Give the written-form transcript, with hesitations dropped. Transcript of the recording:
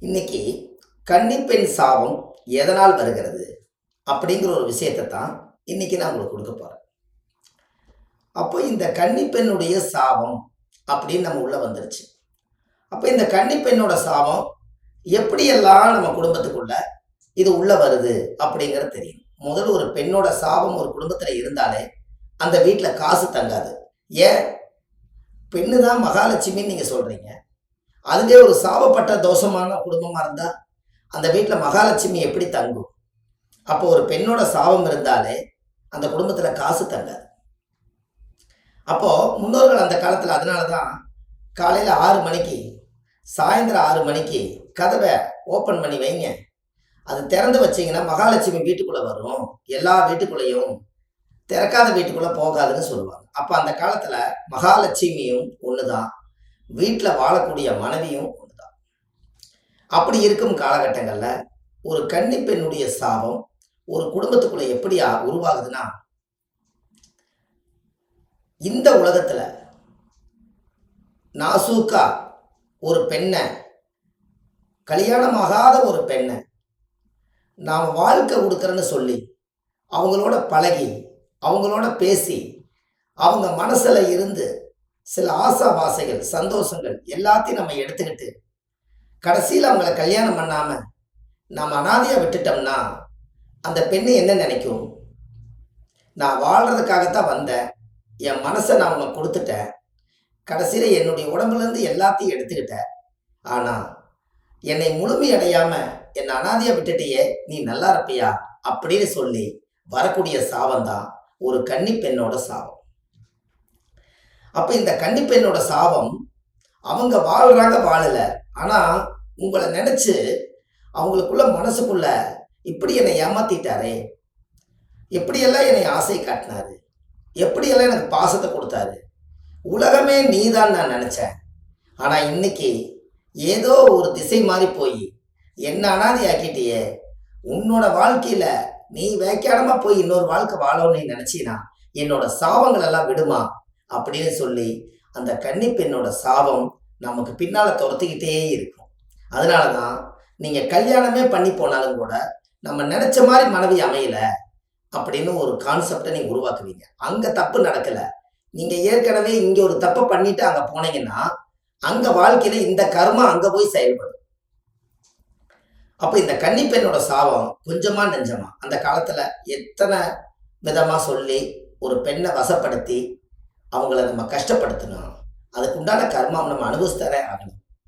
இன்னைக்கு கன்னிப்பெண் சாபம் எதனால் வருகிறது அப்படிங்கிற ஒரு விஷயத்தை தான் இன்னைக்கு நான் உங்களுக்கு கொடுக்க போறேன். அப்போ இந்த கன்னிப்பெண்ணுடைய சாபம் அப்படின்னு நம்ம உள்ள வந்துருச்சு. அப்போ இந்த கன்னிப்பெண்ணோட சாபம் எப்படியெல்லாம் நம்ம குடும்பத்துக்குள்ள இது உள்ள வருது அப்படிங்கிறது தெரியும். முதல்ல ஒரு பெண்ணோட சாபம் ஒரு குடும்பத்துல இருந்தாலே அந்த வீட்டில் காசு தங்காது. ஏன்? பெண்ணு தான் மகாலட்சுமின்னு நீங்க சொல்றீங்க. அதுவே ஒரு சாபப்பட்ட தோஷமான குடும்பமா இருந்தா அந்த வீட்டில் மகாலட்சுமி எப்படி தங்கும்? அப்போ ஒரு பெண்ணோட சாபம் இருந்தாலே அந்த குடும்பத்துல காசு தங்காது. அப்போ முன்னோர்கள் அந்த காலத்துல அதனாலதான் காலையில 6 மணிக்கு சாயந்தரம் 6 மணிக்கு கதவை ஓப்பன் பண்ணி வைங்க. அது திறந்து வச்சீங்கன்னா மகாலட்சுமி வீட்டுக்குள்ள வரும், எல்லா வீட்டுக்குள்ளேயும் திறக்காத வீட்டுக்குள்ள போகாதுன்னு சொல்லுவாங்க. அப்ப அந்த காலத்துல மகாலட்சுமியும் ஒண்ணுதான், வீட்டுல வாழக்கூடிய மனைவியும் ஒண்ணுதான். அப்படி இருக்கும் காலகட்டங்கள்ல ஒரு கன்னி பெண்ணுடைய சாபம் ஒரு குடும்பத்துக்குள்ள எப்படி உருவாகுதுன்னா, இந்த உலகத்துல நாசூக்கா ஒரு பெண்ணை, கல்யாணமாகாத ஒரு பெண்ணை நாம் வாழ்க்கை கொடுக்குறேன்னு சொல்லி அவங்களோட பழகி அவங்களோட பேசி அவங்க மனசுல இருந்து சில ஆசாபாசைகள் சந்தோஷங்கள் எல்லாத்தையும் நம்ம எடுத்துக்கிட்டு கடைசியில் அவங்கள கல்யாணம் பண்ணாம நாம் அனாதையா விட்டுட்டோம்னா அந்த பெண்ணு என்ன நினைக்கும்? நான் வாழ்றதுக்காகத்தான் வந்தேன், என் மனசை நான் உனக்கு கொடுத்துட்டேன், கடைசியில் என்னுடைய உடம்புலேருந்து எல்லாத்தையும் எடுத்துக்கிட்டேன், ஆனால் என்னை முழுமையடையாம என்னை அனாதையா விட்டுட்டியே, நீ நல்லா இருப்பியா அப்படின்னு சொல்லி வரக்கூடிய சாபம் தான் ஒரு கன்னி பெண்ணோட சாபம். அப்ப இந்த கன்னி பெண்ணோட சாபம் அவங்க வாழ்றாங்க வாழல, ஆனா உங்களை நினைச்சு அவங்களுக்குள்ள மனசுக்குள்ள இப்படி என்னை ஏமாத்திட்டாரே, எப்படியெல்லாம் என்னை ஆசை காட்டினாரு, எப்படியெல்லாம் எனக்கு பாசத்தை கொடுத்தாரு, உலகமே நீதான் நான் நினைச்சேன், ஆனா இன்னைக்கு ஏதோ ஒரு திசை மாறி போய் என்ன அனாதை ஆக்கிட்டியே, உன்னோட வாழ்க்கையில நீ வேக்காடமா போய் இன்னொரு வாழ்க்கை வாழணும்னு நினைச்சினா என்னோட சாபங்கள் எல்லாம் விடுமா அப்படின்னு சொல்லி அந்த கன்னி பெண்ணோட சாபம் நமக்கு பின்னால துரத்திக்கிட்டே இருக்கும். அதனாலதான் நீங்க கல்யாணமே பண்ணி போனாலும் கூட நம்ம நினைச்ச மாதிரி மனைவி அமையல அப்படின்னு ஒரு கான்செப்டை நீங்க உருவாக்குவீங்க. அங்க தப்பு நடக்கல, நீங்க ஏற்கனவே இங்க ஒரு தப்பை பண்ணிட்டு அங்க போனீங்கன்னா அங்க வாழ்க்கையில இந்த கர்மா அங்க போய் செயல்படும். அப்ப இந்த கன்னி பெண்ணோட சாபம் கொஞ்சமா நெஞ்சமா அந்த காலத்துல எத்தனை விதமா சொல்லி ஒரு பெண்ணை வசப்படுத்தி அவங்கள நம்ம கஷ்டப்படுத்தணும், அதுக்கு உண்டான கர்மாவை நம்ம அனுபவிச்சுதானே ஆகணும்.